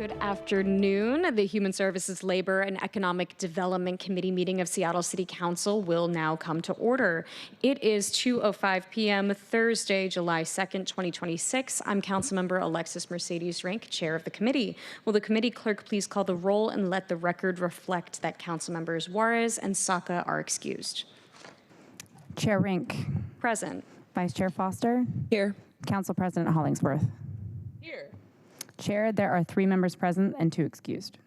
Good afternoon. The Human Services, Labor, and Economic Development Committee meeting of Seattle City Council will now come to order. It is 2:05 p.m. Thursday, July 2nd, 2026. I'm Councilmember Alexis Mercedes Rink, Chair of the committee. Will the committee clerk please call the roll and let the record reflect that Councilmembers Juarez and Saka are excused? Chair Rink. Present. Vice Chair Foster. Here. Council President Hollingsworth. Here. Chair, there are 3 members present and 2 excused.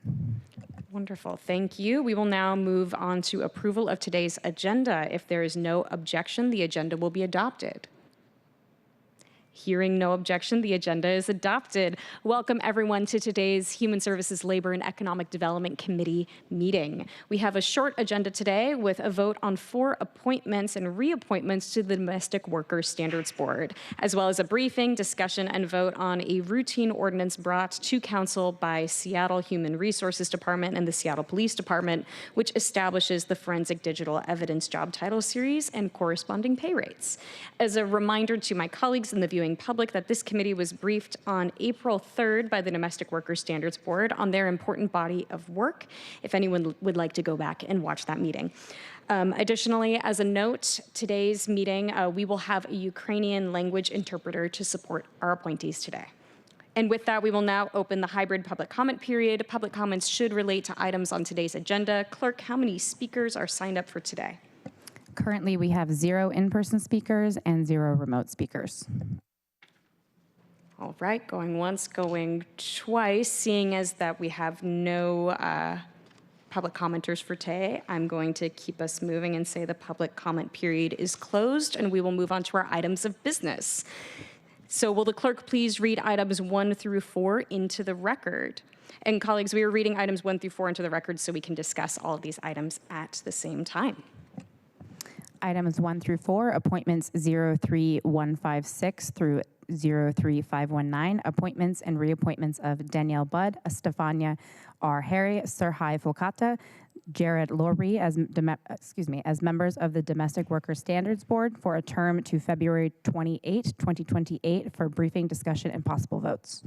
Wonderful, thank you. We will now move on to approval of today's agenda. If there is no objection, the agenda will be adopted. Hearing no objection, the agenda is adopted. Welcome everyone to today's Human Services, Labor, and Economic Development Committee meeting. We have a short agenda today with a vote on 4 appointments and reappointments to the Domestic Workers Standards Board, as well as a briefing, discussion, and vote on a routine ordinance brought to Council by Seattle Human Resources Department and the Seattle Police Department, which establishes the Forensic Digital Evidence Job Title Series and corresponding pay rates. As a reminder to my colleagues in the viewing public that this committee was briefed on April 3rd by the Domestic Workers Standards Board on their important body of work, if anyone would like to go back and watch that meeting. Additionally, as a note, today's meeting, we will have a Ukrainian language interpreter to support our appointees today. And with that, we will now open the hybrid public comment period. Public comments should relate to items on today's agenda. Clerk, how many speakers are signed up for today? Currently, we have 0 in-person speakers and 0 remote speakers. All right, going once, going twice. Seeing as that we have no public commenters for today, I'm going to keep us moving and say the public comment period is closed, and we will move on to our items of business. So will the clerk please read items 1 through 4 into the record? And colleagues, we are reading items 1 through 4 into the record so we can discuss all of these items at the same time. Items 1 through 4, appointments 03156 through 03519, appointments and reappointments of Danielle Budd, Stefania R. Harry, Serhai Folkata, Jared Lowry as members of the Domestic Workers Standards Board for a term to February 28, 2028 for briefing, discussion, and possible votes.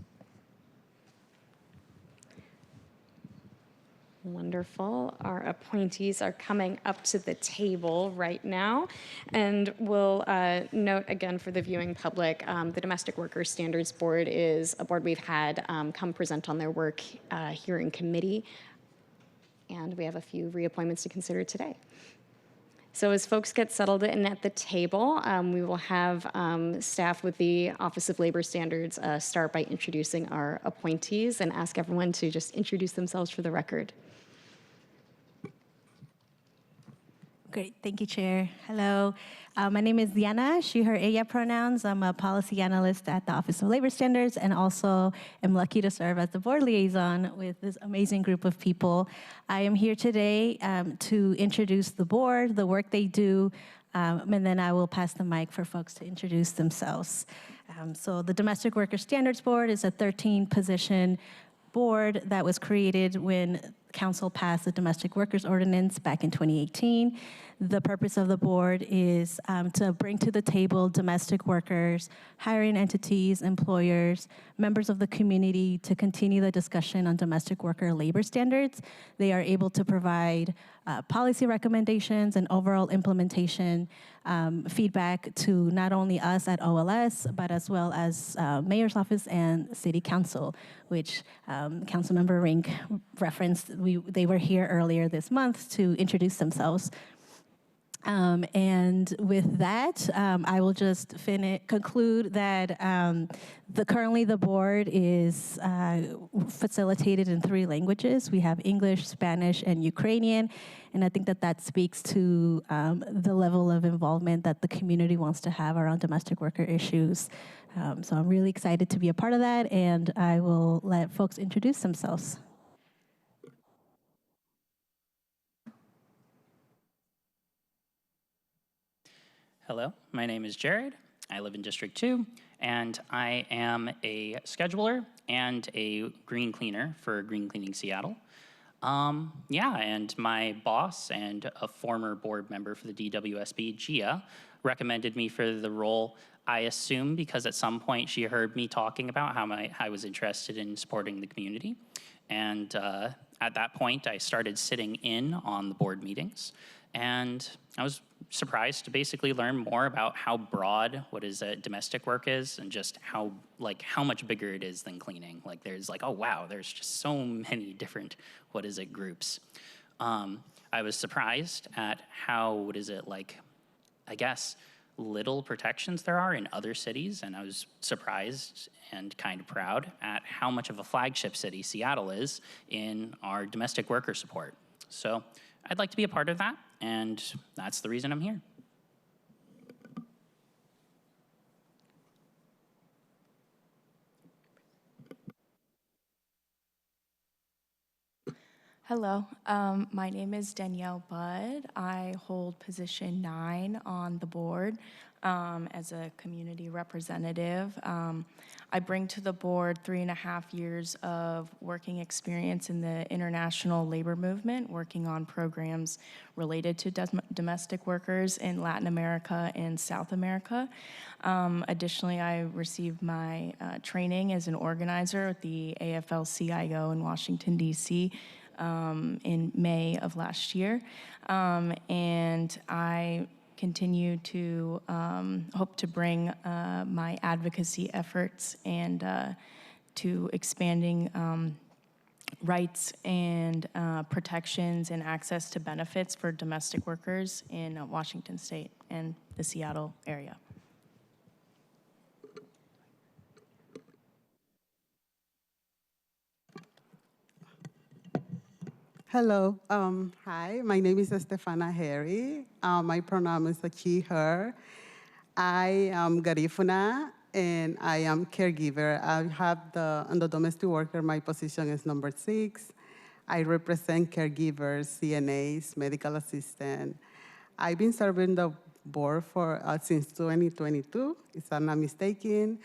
Wonderful. Our appointees are coming up to the table right now. And we'll note again for the viewing public, the Domestic Workers Standards Board is a board we've had come present on their work here in committee. And we have a few reappointments to consider today. So as folks get settled in at the table, we will have staff with the Office of Labor Standards start by introducing our appointees and ask everyone to just introduce themselves for the record. Great, thank you, Chair. Hello, my name is Diana, she, her, ella pronouns. I'm a policy analyst at the Office of Labor Standards and also am lucky to serve as the board liaison with this amazing group of people. I am here today to introduce the board, the work they do, and then I will pass the mic for folks to introduce themselves. So the Domestic Workers Standards Board is a 13-position board that was created when Council passed the Domestic Workers Ordinance back in 2018. The purpose of the board is to bring to the table domestic workers, hiring entities, employers, members of the community to continue the discussion on domestic worker labor standards. They are able to provide policy recommendations and overall implementation feedback to not only us at OLS, but as well as Mayor's Office and City Council, which Councilmember Rink referenced. They were here earlier this month to introduce themselves. And with that, I will just conclude that currently the board is facilitated in 3 languages. We have English, Spanish, and Ukrainian. And I think that that speaks to the level of involvement that the community wants to have around domestic worker issues. So I'm really excited to be a part of that, and I will let folks introduce themselves. Hello, my name is Jared. I live in District 2, and I am a scheduler and a green cleaner for Green Cleaning Seattle. And my boss and a former board member for the DWSB, Gia, recommended me for the role, I assume because at some point she heard me talking about how I was interested in supporting the community. And at that point, I started sitting in on the board meetings. And I was surprised to basically learn more about how broad what is domestic work is, and just how much bigger it is than cleaning. Like there's oh wow, there's just so many different groups. I was surprised at how I guess little protections there are in other cities, and I was surprised and kind of proud at how much of a flagship city Seattle is in our domestic worker support. So I'd like to be a part of that, and that's the reason I'm here. Hello, my name is Danielle Budd. I hold position 9 on the board as a community representative. I bring to the board 3.5 years of working experience in the international labor movement, working on programs related to domestic workers in Latin America and South America. Additionally, I received my training as an organizer at the AFL-CIO in Washington, D.C., in May of last year. And I continue to hope to bring my advocacy efforts and to expanding rights and protections and access to benefits for domestic workers in Washington State and the Seattle area. Hello. Hi, my name is Stefana Harry. My pronoun is a she, her. I am Garifuna, and I am caregiver. I have on the domestic worker, my position is number 6. I represent caregivers, CNAs, medical assistant. I've been serving the board for since 2022, if I'm not mistaken.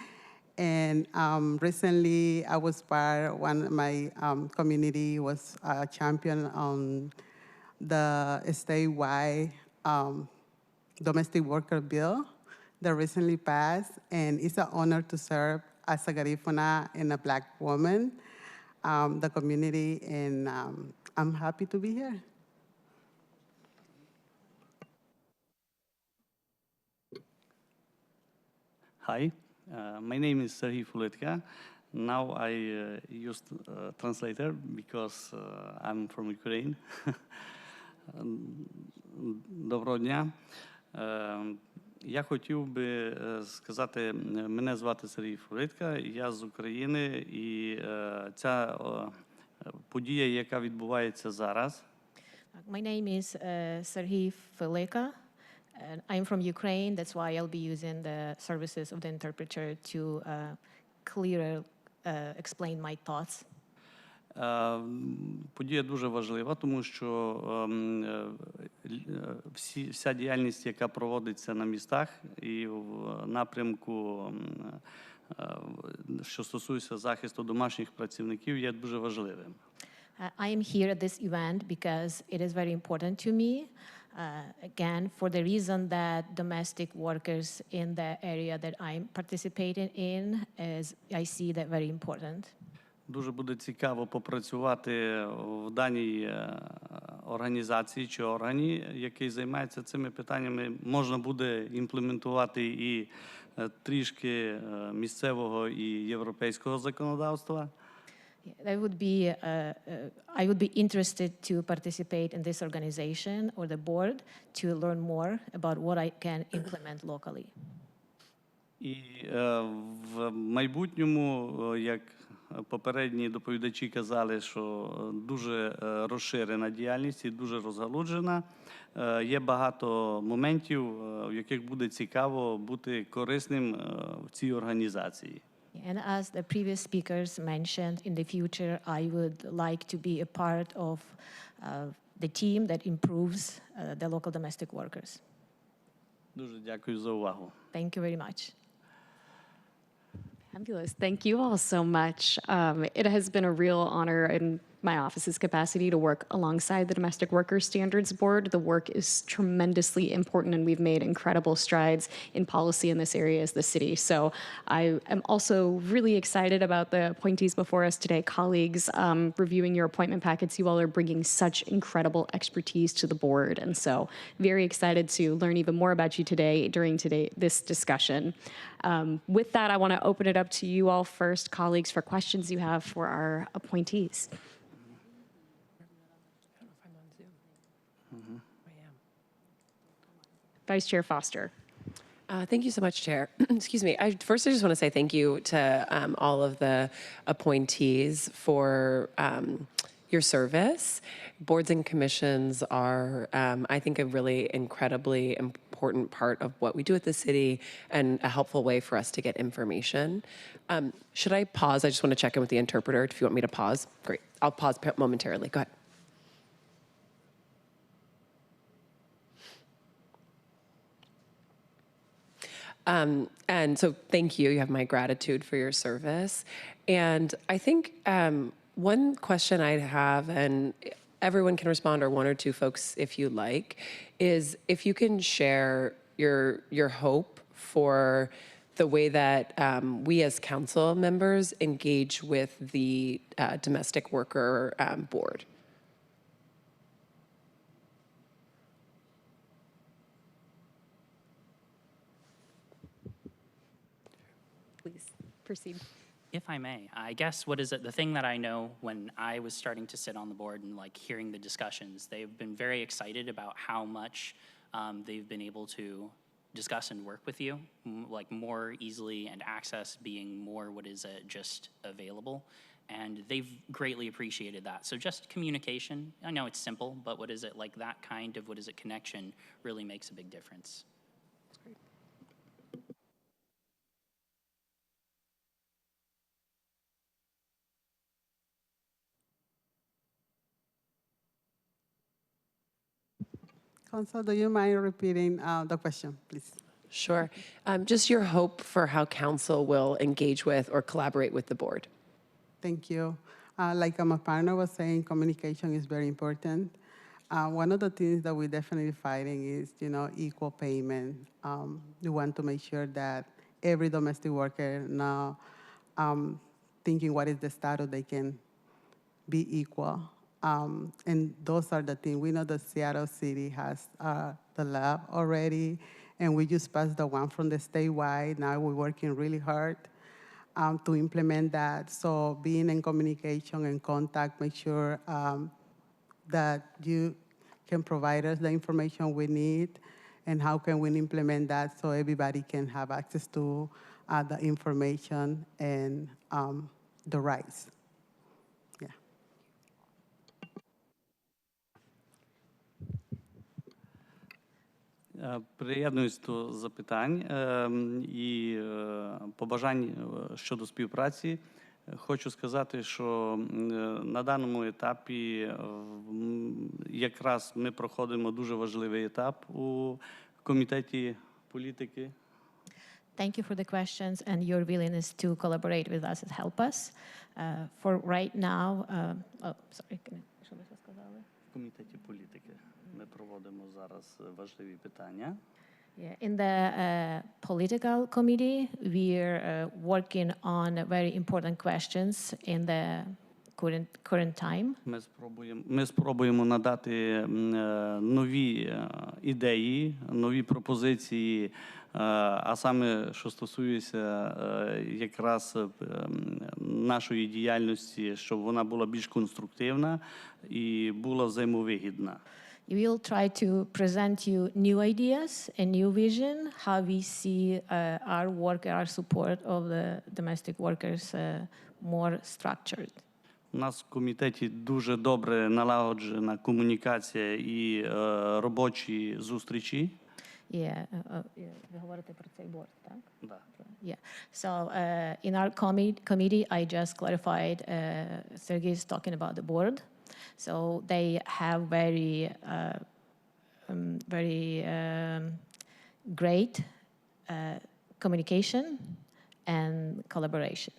And recently, I was one of my community was a champion on the statewide domestic worker bill that recently passed. And it's an honor to serve as a Garifuna and a Black woman, the community, and I'm happy to be here. Hi, my name is Serhii Fuletka. Now I use translator because I'm from Ukraine. Доброго дня. Я хотів би сказати, мене звати Сергій Фулитка, я з України, і ця подія, яка відбувається зараз. My name is Serhii Fuleka. And I'm from Ukraine, that's why I'll be using the services of the interpreter to clearer explain my thoughts. Подія дуже важлива, тому що вся діяльність, яка проводиться на містах і в напрямку, що стосується захисту домашніх працівників, є дуже важливим. I am here at this event because it is very important to me. Again, for the reason that domestic workers in the area that I'm participating in, I see that very important. Дуже буде цікаво попрацювати в даній організації чи органі, який займається цими питаннями. Можна буде імплементувати і трішки місцевого і європейського законодавства. I would be interested to participate in this organization or the board to learn more about what I can implement locally. І в майбутньому, як попередні доповідачі казали, що дуже розширена діяльність і дуже розгалуджена. Є багато моментів, в яких буде цікаво бути корисним в цій організації. And as the previous speakers mentioned, in the future, I would like to be a part of the team that improves the local domestic workers. Дуже дякую за увагу. Thank you very much. Fabulous. Thank you all so much. It has been a real honor and my office's capacity to work alongside the Domestic Workers Standards Board. The work is tremendously important, and we've made incredible strides in policy in this area as the city. So I am also really excited about the appointees before us today. Colleagues, reviewing your appointment packets, you all are bringing such incredible expertise to the board. And so very excited to learn even more about you today during this discussion. With that, I want to open it up to you all first, colleagues, for questions you have for our appointees. Vice Chair Foster. Thank you so much, Chair. Excuse me. First, I just want to say thank you to all of the appointees for your service. Boards and commissions are, I think, a really incredibly important part of what we do at the city and a helpful way for us to get information. Should I pause? I just want to check in with the interpreter. If you want me to pause, great. I'll pause momentarily. Go ahead. And so thank you. You have my gratitude for your service. And I think one question I'd have, and everyone can respond, or one or two folks if you like, is if you can share your hope for the way that we as council members engage with the domestic worker board. Please proceed. If I may, I guess the thing that I know when I was starting to sit on the board and like hearing the discussions, they've been very excited about how much they've been able to discuss and work with you, like more easily, and access being more just available. And they've greatly appreciated that. So just communication, I know it's simple, but that kind of connection really makes a big difference. Council, do you mind repeating the question, please? Sure. Just your hope for how council will engage with or collaborate with the board. Thank you. Like my partner was saying, communication is very important. One of the things that we're definitely fighting is, equal payment. We want to make sure that every domestic worker now thinking what is the status, they can be equal. And those are the things. We know that Seattle City has the lab already, and we just passed the one from the statewide. Now we're working really hard to implement that. So being in communication and contact, make sure that you can provide us the information we need, and how can we implement that so everybody can have access to the information and the rights. Приєднуюсь до запитань і побажань щодо співпраці. Хочу сказати, що на даному етапі якраз ми проходимо дуже важливий етап у комітеті політики. Thank you for the questions and your willingness to collaborate with us and help us. For right now, що ви сказали? В комітеті політики ми проводимо зараз важливі питання. Yeah. In the political committee, we're working on very important questions in the current time. Ми спробуємо надати нові ідеї, нові пропозиції, а саме, що стосується якраз нашої діяльності, щоб вона була більш конструктивна і була взаємовигідна. We will try to present you new ideas and new vision, how we see our work, our support of the domestic workers more structured. У нас в комітеті дуже добре налагоджена комунікація і робочі зустрічі. Yeah, ви говорите про цей борд, так? Да. Yeah. So in our committee, I just clarified, Sergey is talking about the board. So they have very great communication and collaboration.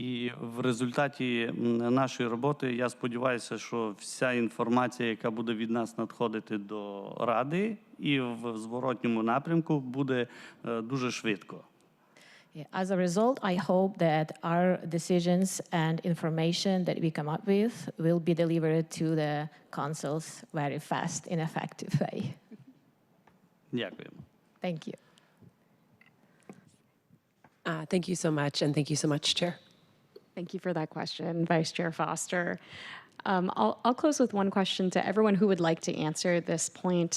І в результаті нашої роботи, я сподіваюся, що вся інформація, яка буде від нас надходити до Ради і в зворотньому напрямку, буде дуже швидко. As a result, I hope that our decisions and information that we come up with will be delivered to the councils very fast in effective way. Дякуємо. Thank you. Thank you so much, and thank you so much, Chair. Thank you for that question, Vice Chair Foster. I'll close with one question to everyone who would like to answer this point.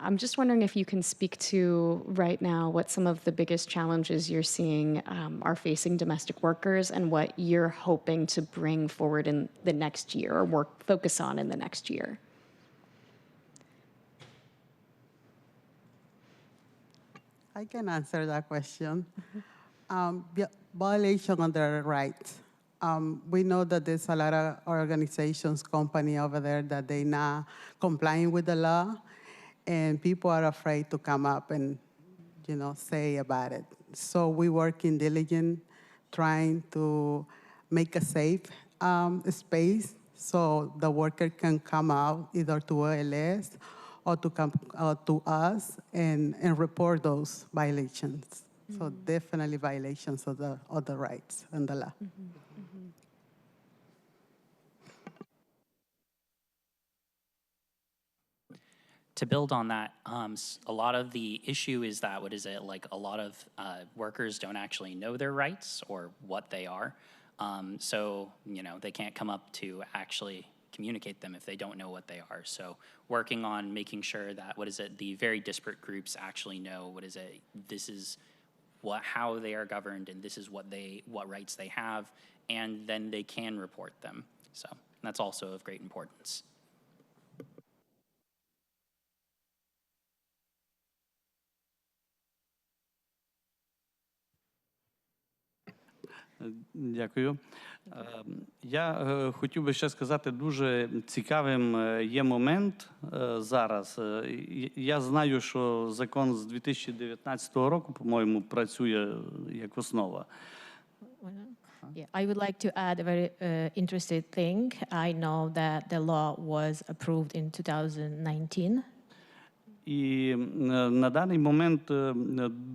I'm just wondering if you can speak to right now what some of the biggest challenges you're seeing are facing domestic workers and what you're hoping to bring forward in the next year or focus on in the next year. I can answer that question. Violation of their rights. We know that there's a lot of organizations, company over there that they not complying with the law, and people are afraid to come up and, say about it. So we working diligent, trying to make a safe space so the worker can come out either to ALS or to come to us and report those violations. So definitely violations of the rights and the law. To build on that, a lot of the issue is that, like a lot of workers don't actually know their rights or what they are. So, they can't come up to actually communicate them if they don't know what they are. So working on making sure that, the very disparate groups actually know, this is how they are governed and this is what rights they have, and then they can report them. So that's also of great importance. Дякую. Я хотів би ще сказати, дуже цікавим є момент зараз. Я знаю, що закон з 2019 року, по-моєму, працює як основа. Yeah, I would like to add a very interesting thing. I know that the law was approved in 2019. І на даний момент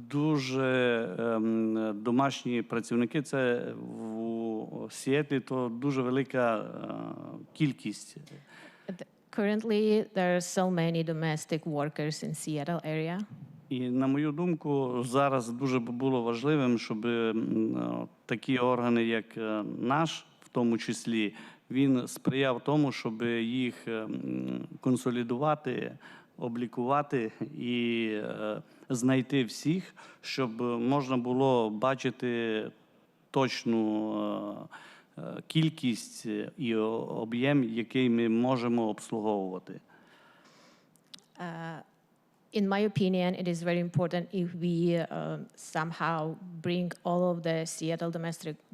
дуже домашні працівники, це в Сіетлі, то дуже велика кількість. Currently, there are so many domestic workers in Seattle area. І, на мою думку, зараз дуже було важливим, щоб такі органи, як наш, в тому числі, він сприяв тому, щоб їх консолідувати, облікувати і знайти всіх, щоб можна було бачити точну кількість і об'єм, який ми можемо обслуговувати. In my opinion, it is very important if we somehow bring all of the Seattle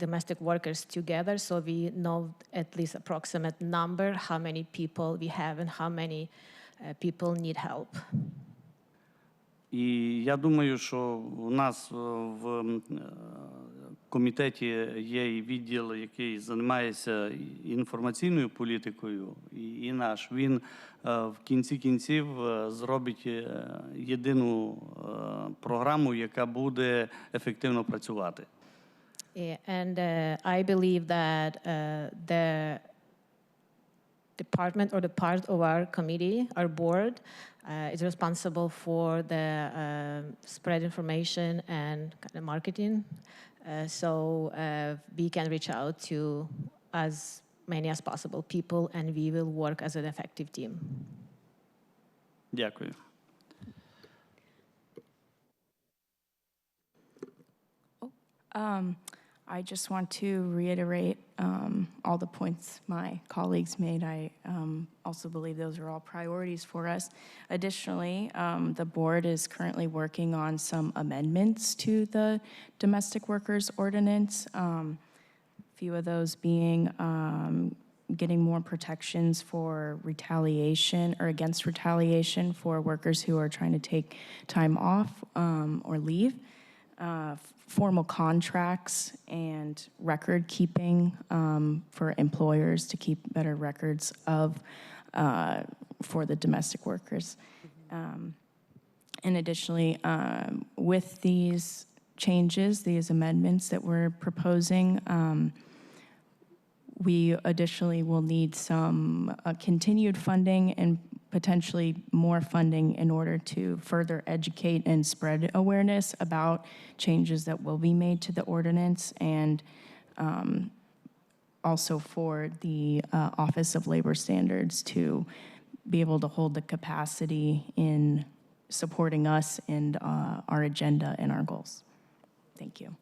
domestic workers together, so we know at least approximate number, how many people we have and how many people need help. І я думаю, що у нас в комітеті є і відділ, який займається інформаційною політикою, і наш. Він в кінці кінців зробить єдину програму, яка буде ефективно працювати. And I believe that the department or the part of our committee, our board, is responsible for the spread information and kind of marketing. So we can reach out to as many as possible people, and we will work as an effective team. Дякую. I just want to reiterate all the points my colleagues made. I also believe those are all priorities for us. Additionally, the board is currently working on some amendments to the domestic workers ordinance. A few of those being getting more protections for retaliation or against retaliation for workers who are trying to take time off or leave. formal contracts and record keeping for employers to keep better records of for the domestic workers. And additionally, with these changes, these amendments that we're proposing, we additionally will need some continued funding and potentially more funding in order to further educate and spread awareness about changes that will be made to the ordinance, and also for the Office of Labor Standards to be able to hold the capacity in supporting us and our agenda and our goals. Thank you.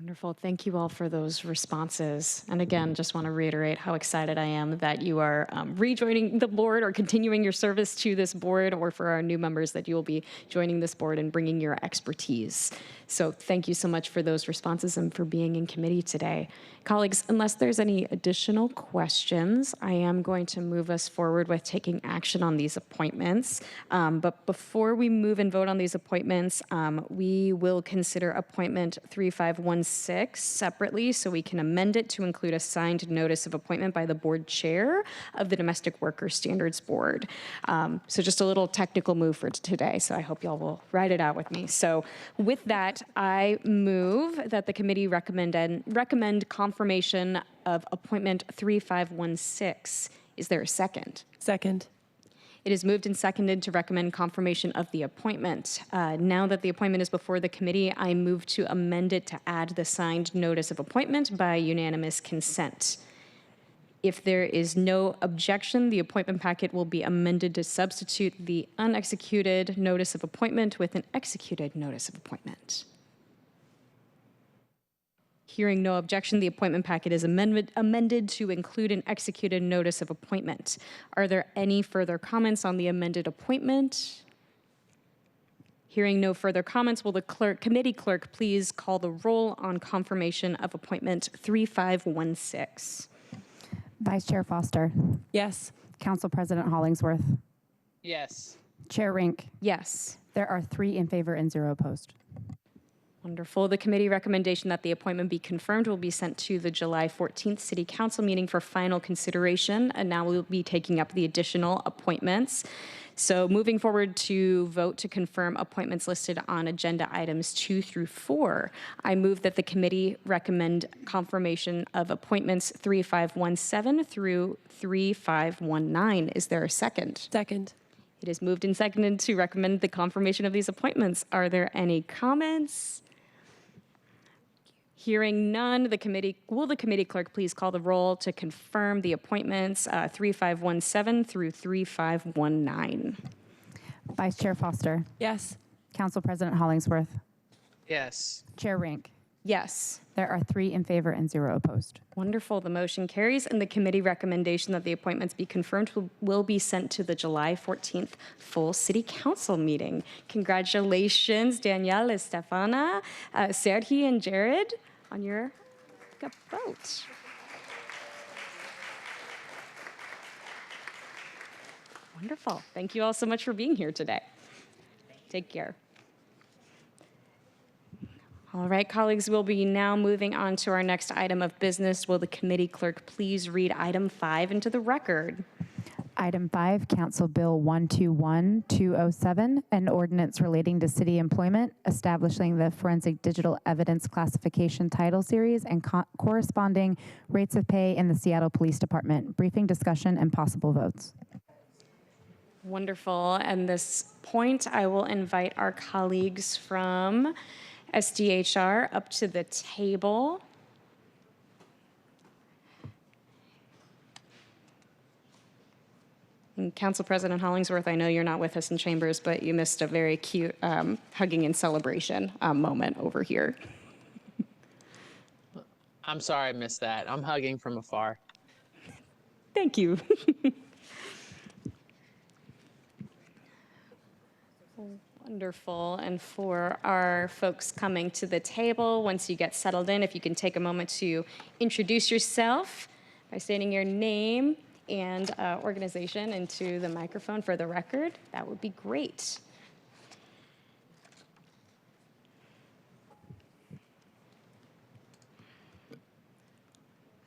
Wonderful. Thank you all for those responses. And again, just want to reiterate how excited I am that you are rejoining the board or continuing your service to this board, or for our new members that you will be joining this board and bringing your expertise. So thank you so much for those responses and for being in committee today. Colleagues, unless there's any additional questions, I am going to move us forward with taking action on these appointments. But before we move and vote on these appointments, we will consider appointment 3516 separately, so we can amend it to include a signed notice of appointment by the board chair of the Domestic Workers Standards Board. So just a little technical move for today, so I hope y'all will write it out with me. So with that, I move that the committee recommend confirmation of appointment 3516. Is there a second? Second. It is moved and seconded to recommend confirmation of the appointment. Now that the appointment is before the committee, I move to amend it to add the signed notice of appointment by unanimous consent. If there is no objection, the appointment packet will be amended to substitute the unexecuted notice of appointment with an executed notice of appointment. Hearing no objection, the appointment packet is amended to include an executed notice of appointment. Are there any further comments on the amended appointment? Hearing no further comments, will the committee clerk please call the roll on confirmation of appointment 3516? Vice Chair Foster. Yes. Council President Hollingsworth. Yes. Chair Rink. Yes. There are 3 in favor and 0 opposed. Wonderful. The committee recommendation that the appointment be confirmed will be sent to the July 14th City Council meeting for final consideration. And now we'll be taking up the additional appointments. So moving forward to vote to confirm appointments listed on agenda items 2 through 4, I move that the committee recommend confirmation of appointments 3517 through 3519. Is there a second? Second. It is moved and seconded to recommend the confirmation of these appointments. Are there any comments? Hearing none, will the committee clerk please call the roll to confirm the appointments 3517 through 3519? Vice Chair Foster. Yes. Council President Hollingsworth. Yes. Chair Rink. Yes. There are 3 in favor and 0 opposed. Wonderful. The motion carries, and the committee recommendation that the appointments be confirmed will be sent to the July 14th full City Council meeting. Congratulations, Danielle, Estefana, Sergi, and Jared on your vote. Wonderful. Thank you all so much for being here today. Take care. All right, colleagues, we'll be now moving on to our next item of business. Will the committee clerk please read item 5 into the record? Item 5, Council Bill 121207, an ordinance relating to city employment, establishing the Forensic Digital Evidence Classification Title Series and corresponding rates of pay in the Seattle Police Department. Briefing, discussion, and possible votes. Wonderful. And this point, I will invite our colleagues from SDHR up to the table. And Council President Hollingsworth, I know you're not with us in chambers, but you missed a very cute hugging and celebration moment over here. I'm sorry I missed that. I'm hugging from afar. Thank you. Wonderful. And for our folks coming to the table, once you get settled in, if you can take a moment to introduce yourself by stating your name and organization into the microphone for the record, that would be great.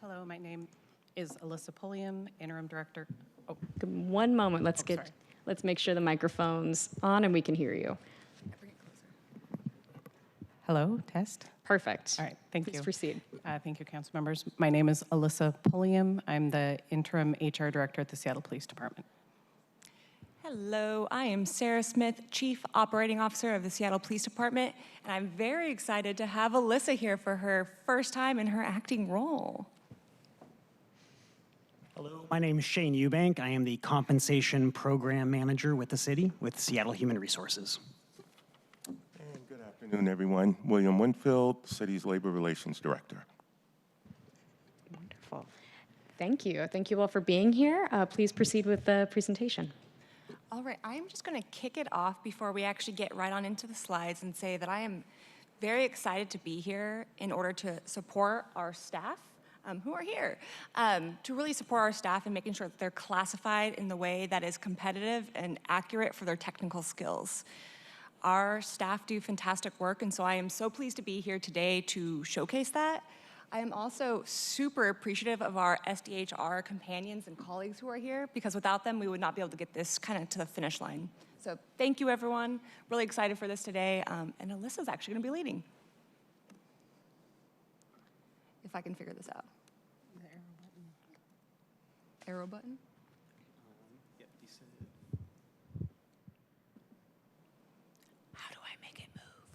Hello, my name is Alyssa Pulliam, Interim Director. Oh, One moment, sorry. let's make sure the microphone's on and we can hear you. Hello, test. Perfect. All right, thank Please you. proceed. Thank you, council members. My name is Alyssa Pulliam. I'm the Interim HR Director at the Seattle Police Department. Hello, I am Sarah Smith, Chief Operating Officer of the Seattle Police Department, and I'm very excited to have Alyssa here for her first time in her acting role. Hello, my name is Shane Eubank. I am the Compensation Program Manager with the city with Seattle Human Resources. And good afternoon, everyone. William Winfield, City's Labor Relations Director. Wonderful. Thank you. Thank you all for being here. Please proceed with the presentation. All right, I'm just going to kick it off before we actually get right on into the slides and say that I am very excited to be here in order to support our staff who are here, to really support our staff in making sure that they're classified in the way that is competitive and accurate for their technical skills. Our staff do fantastic work, and so I am so pleased to be here today to showcase that. I am also super appreciative of our SDHR companions and colleagues who are here, because without them, we would not be able to get this kind of to the finish line. So thank you, everyone. Really excited for this today, and Alyssa's actually gonna be leading. If I can figure this out. The arrow button. Arrow button? How do I make it move?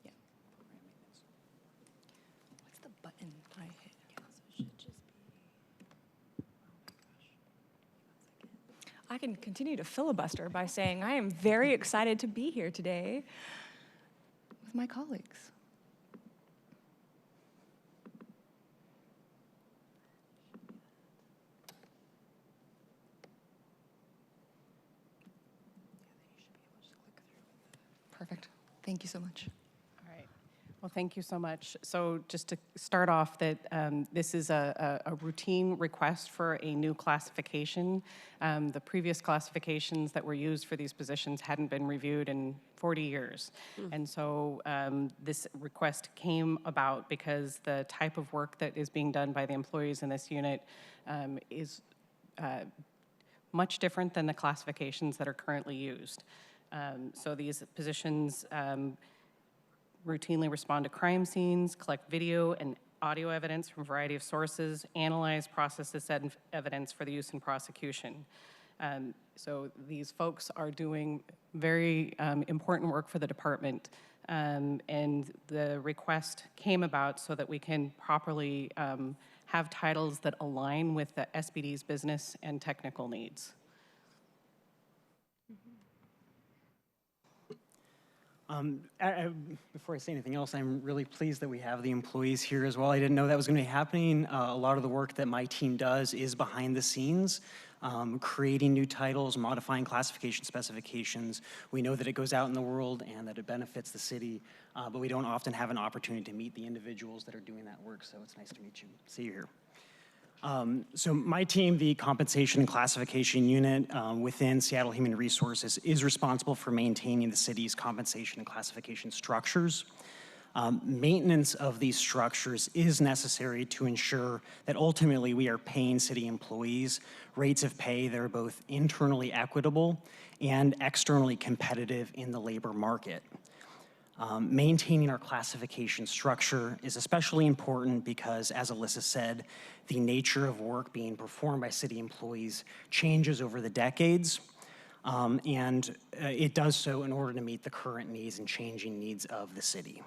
Yeah. What's the button I hit? Yeah, so it should just be. I can continue to filibuster by saying I am very excited to be here today with my colleagues. Perfect. Thank you so much. All right. Well, thank you so much. So just to start off, that this is a routine request for a new classification. The previous classifications that were used for these positions hadn't been reviewed in 40 years. And so this request came about because the type of work that is being done by the employees in this unit is much different than the classifications that are currently used. So these positions routinely respond to crime scenes, collect video and audio evidence from a variety of sources, analyze, process this evidence for the use in prosecution. So these folks are doing very important work for the department, and the request came about so that we can properly have titles that align with the SBD's business and technical needs. Before I say anything else, I'm really pleased that we have the employees here as well. I didn't know that was going to be happening. A lot of the work that my team does is behind the scenes, creating new titles, modifying classification specifications. We know that it goes out in the world and that it benefits the city, but we don't often have an opportunity to meet the individuals that are doing that work, so it's nice to meet you, see you here. So my team, the Compensation and Classification Unit within Seattle Human Resources, is responsible for maintaining the city's compensation and classification structures. Maintenance of these structures is necessary to ensure that ultimately we are paying city employees rates of pay that are both internally equitable and externally competitive in the labor market. Maintaining our classification structure is especially important because, as Alyssa said, the nature of work being performed by city employees changes over the decades, and it does so in order to meet the current needs and changing needs of the city.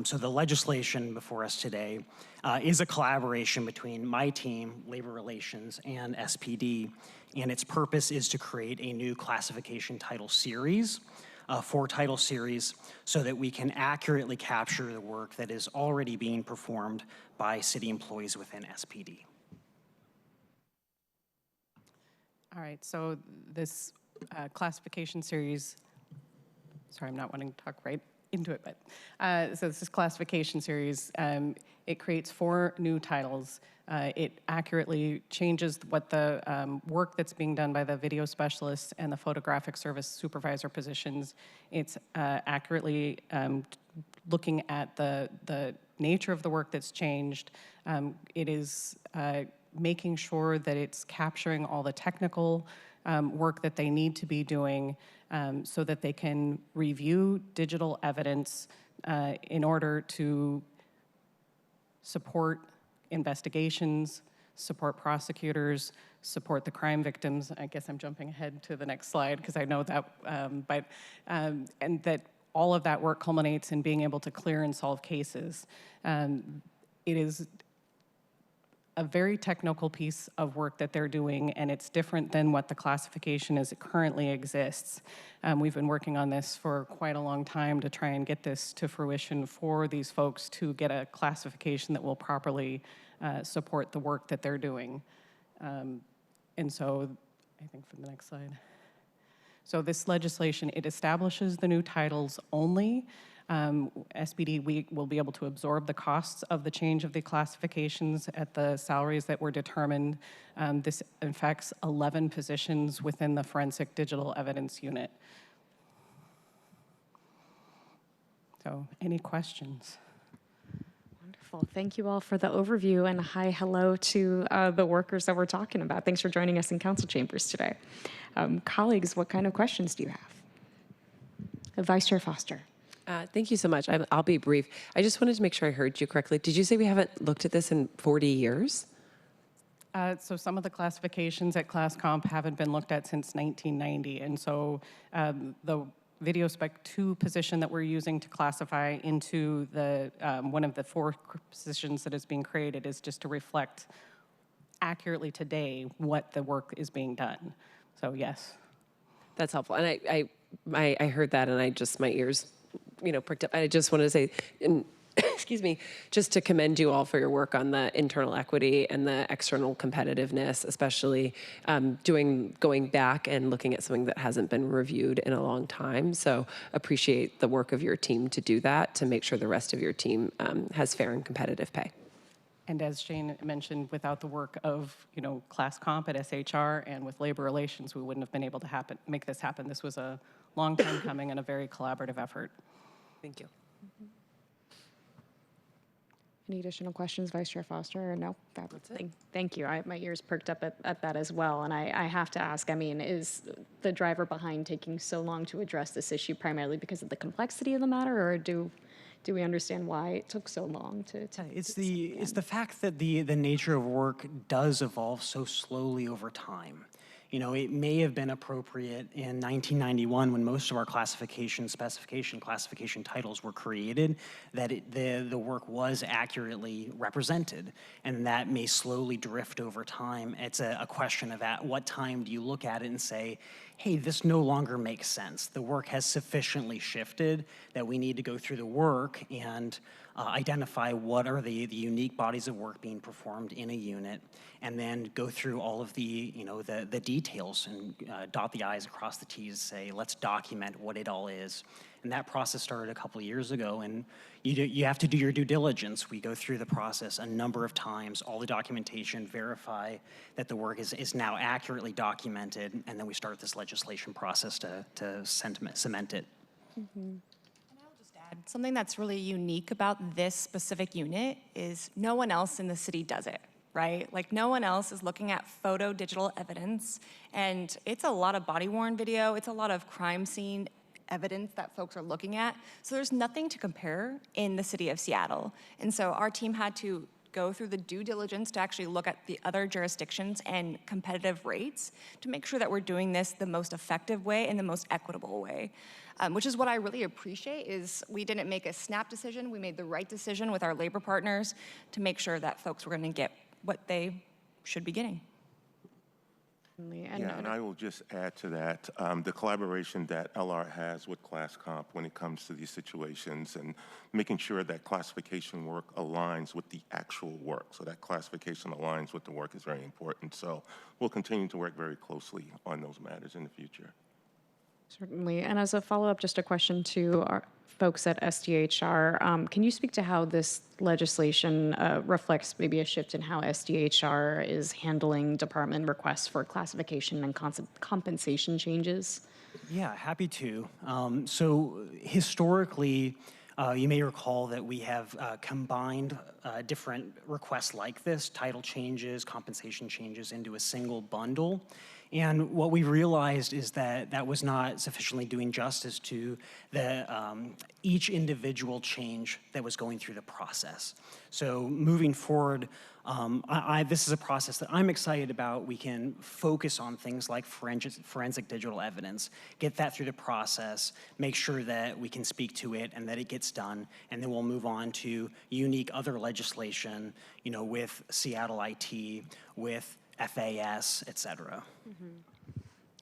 So the legislation before us today is a collaboration between my team, Labor Relations, and SPD, and its purpose is to create a new classification title series, for title series, so that we can accurately capture the work that is already being performed by city employees within SPD. All right, so this classification series, sorry, I'm not wanting to talk right into it, but so this is classification series. It creates 4 new titles. It accurately changes what the work that's being done by the video specialists and the photographic service supervisor positions. It's accurately looking at the nature of the work that's changed. It is making sure that it's capturing all the technical work that they need to be doing so that they can review digital evidence in order to support investigations, support prosecutors, support the crime victims. I guess I'm jumping ahead to the next slide because I know that, and that all of that work culminates in being able to clear and solve cases. It is a very technical piece of work that they're doing, and it's different than what the classification as it currently exists. We've been working on this for quite a long time to try and get this to fruition for these folks to get a classification that will properly support the work that they're doing. And so, I think for the next slide. So this legislation, it establishes the new titles only. SBD, we will be able to absorb the costs of the change of the classifications at the salaries that were determined. This affects 11 positions within the Forensic Digital Evidence Unit. So, any questions? Wonderful. Thank you all for the overview, and hi, hello to the workers that we're talking about. Thanks for joining us in council chambers today. Colleagues, what kind of questions do you have? Vice Chair Foster. Thank you so much. I'll be brief. I just wanted to make sure I heard you correctly. Did you say we haven't looked at this in 40 years? So some of the classifications at Class Comp haven't been looked at since 1990, and so the Video Spec 2 position that we're using to classify into the one of the 4 positions that is being created is just to reflect accurately today what the work is being done. So yes. That's helpful. And I heard that, and my ears, pricked up. I just wanted to say, excuse me, just to commend you all for your work on the internal equity and the external competitiveness, especially going back and looking at something that hasn't been reviewed in a long time. So appreciate the work of your team to do that, to make sure the rest of your team has fair and competitive pay. And as Shane mentioned, without the work of Class Comp at SHR and with labor relations, we wouldn't have been able to make this happen. This was a long time coming and a very collaborative effort. Thank you. Any additional questions, Vice Chair Foster, or no? Thank you. My ears perked up at that as well. And I have to ask, is the driver behind taking so long to address this issue primarily because of the complexity of the matter, or do we understand why it took so long to it's the fact that the nature of work does evolve so slowly over time. It may have been appropriate in 1991 when most of our classification titles were created that the work was accurately represented, and that may slowly drift over time. It's a question of at what time do you look at it and say, hey, this no longer makes sense. The work has sufficiently shifted that we need to go through the work and identify what are the unique bodies of work being performed in a unit, and then go through all of the details and dot the I's across the T's, say, let's document what it all is. And that process started a couple of years ago, and you have to do your due diligence. We go through the process a number of times, all the documentation, verify that the work is now accurately documented, and then we start this legislation process to cement it. Mm-hmm. Something that's really unique about this specific unit is no one else in the city does it, right? Like no one else is looking at photo digital evidence, and it's a lot of body-worn video, it's a lot of crime scene evidence that folks are looking at. So there's nothing to compare in the city of Seattle. And so our team had to go through the due diligence to actually look at the other jurisdictions and competitive rates to make sure that we're doing this the most effective way and the most equitable way. Which is what I really appreciate is we didn't make a snap decision, we made the right decision with our labor partners to make sure that folks were gonna get what they should be getting. And I will just add to that, the collaboration that LR has with Class Comp when it comes to these situations and making sure that classification work aligns with the actual work. So that classification aligns with the work is very important. So we'll continue to work very closely on those matters in the future. Certainly. And as a follow-up, just a question to folks at SDHR. Can you speak to how this legislation reflects maybe a shift in how SDHR is handling department requests for classification and compensation changes? Yeah, happy to. So historically, you may recall that we have combined different requests like this, title changes, compensation changes, into a single bundle. And what we realized is that that was not sufficiently doing justice to the each individual change that was going through the process. So moving forward, this is a process that I'm excited about. We can focus on things like forensic digital evidence, get that through the process, make sure that we can speak to it and that it gets done, and then we'll move on to unique other legislation, you know, with Seattle IT, with FAS, et cetera.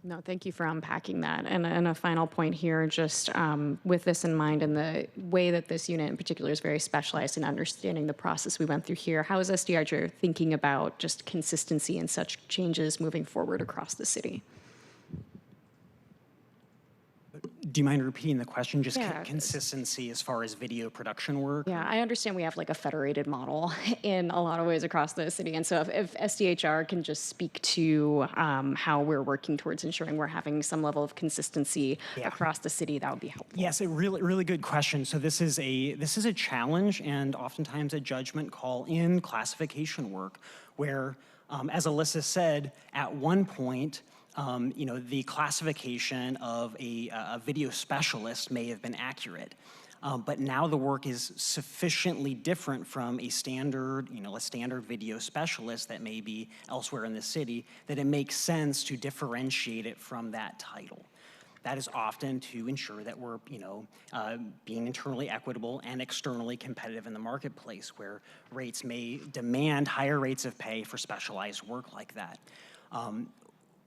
No, thank you for unpacking that. And a final point here, just with this in mind and the way that this unit in particular is very specialized in understanding the process we went through here, how is SDRJ thinking about just consistency in such changes moving forward across the city? Do you mind repeating the question? Just Yeah. consistency as far as video production work? Yeah, I understand we have like a federated model in a lot of ways across the city. And so if SDHR can just speak to how we're working towards ensuring we're having some level of consistency across the city, that would be helpful. Yes, a really good question. So this is a challenge and oftentimes a judgment call in classification work where, as Alyssa said, at one point, you know, the classification of a video specialist may have been accurate. But now the work is sufficiently different from a standard video specialist that may be elsewhere in the city that it makes sense to differentiate it from that title. That is often to ensure that we're, being internally equitable and externally competitive in the marketplace, where rates may demand higher rates of pay for specialized work like that.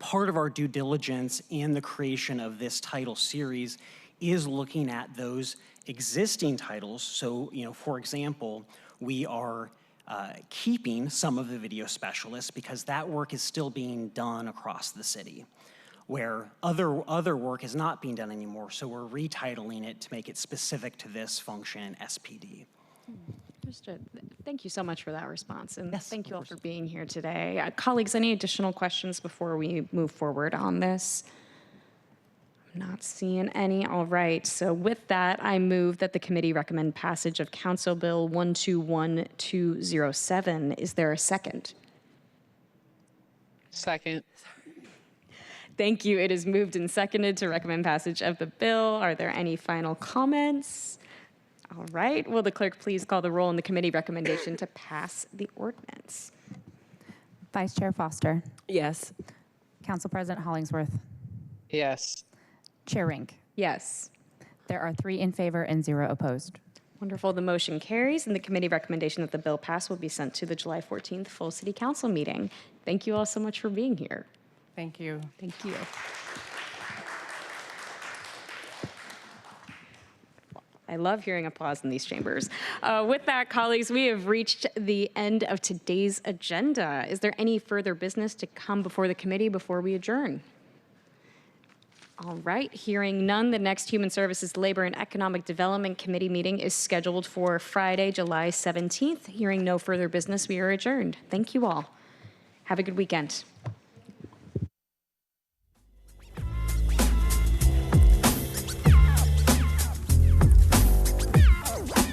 Part of our due diligence in the creation of this title series is looking at those existing titles. So, for example, we are keeping some of the video specialists because that work is still being done across the city, where other work is not being done anymore. So we're retitling it to make it specific to this function, SPD. Understood. Thank you so much for that response, and thank you all for being here today. Colleagues, any additional questions before we move forward on this? I'm not seeing any. All right. So with that, I move that the committee recommend passage of Council Bill 121207. Is there a second? Second. Thank you. It is moved and seconded to recommend passage of the bill. Are there any final comments? All right. Will the clerk please call the roll on the committee recommendation to pass the ordinance? Vice Chair Foster. Yes. Council President Hollingsworth. Yes. Chair Rink. Yes. There are 3 in favor and 0 opposed. Wonderful. The motion carries, and the committee recommendation that the bill pass will be sent to the July 14th full city council meeting. Thank you all so much for being here. Thank you. Thank you. I love hearing applause in these chambers. With that, colleagues, we have reached the end of today's agenda. Is there any further business to come before the committee before we adjourn? All right, hearing none, the next Human Services, Labor, and Economic Development Committee meeting is scheduled for Friday, July 17th. Hearing no further business, we are adjourned. Thank you all. Have a good weekend.